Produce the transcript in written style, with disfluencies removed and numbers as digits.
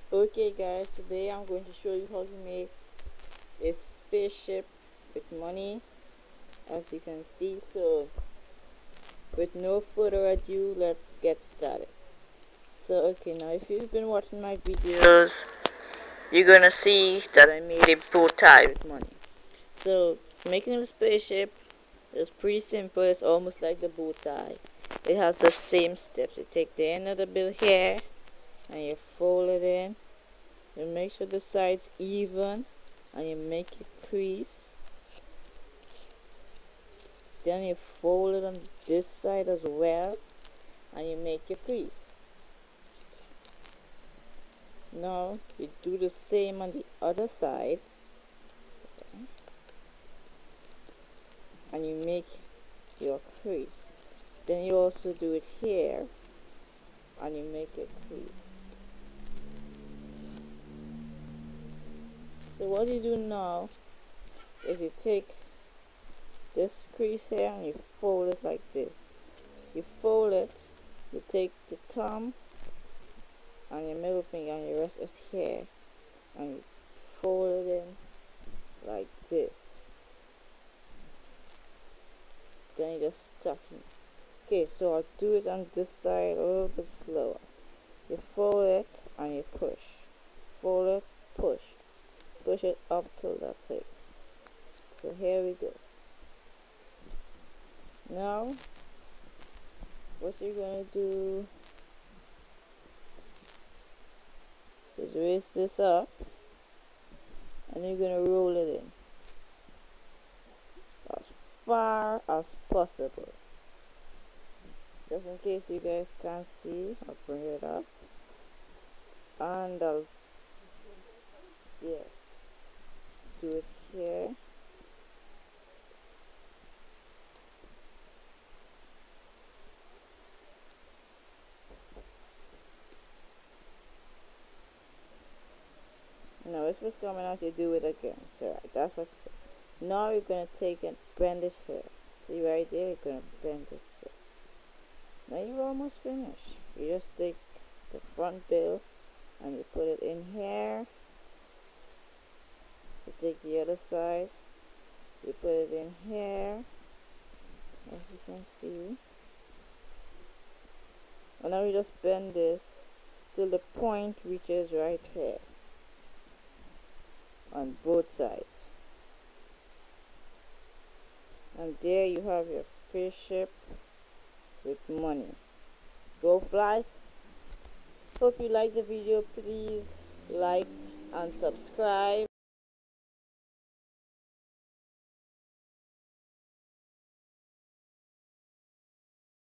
Okay guys, today I'm going to show you how to make a spaceship with money, as you can see. So with no further ado, let's get started. So okay, now if you've been watching my videos, you're gonna see that I made a bow tie with money. So making a spaceship is pretty simple. It's almost like the bow tie. It has the same steps. You take the end of the bill here and you fold it in. You make sure the sides even and you make a crease. Then you fold it on this side as well and you make your crease. Now you do the same on the other side and you make your crease. Then you also do it here and you make a crease. So what you do now is you take this crease here and you fold it like this. You fold it, you take the thumb and your middle finger and you rest it here and you fold it in like this. Then you just tuck it. Okay, so I'll do it on this side a little bit slower. You fold it and you push. Fold it, push. Push it up till that's it. So here we go. Now, what you're gonna do is raise this up and you're gonna roll it in as far as possible. Just in case you guys can't see, I'll bring it up and I'll do it here. No, if it's coming out, you do it again. So right, that's what's good. Now you're gonna take and bend it here. See right there, you're gonna bend it. So now you're almost finished. You just take the front bill and you put it in here. You take the other side, you put it in here, as you can see. And now you just bend this till the point reaches right here on both sides. And there you have your spaceship with money. Go fly! Hope you like the video. Please like and subscribe.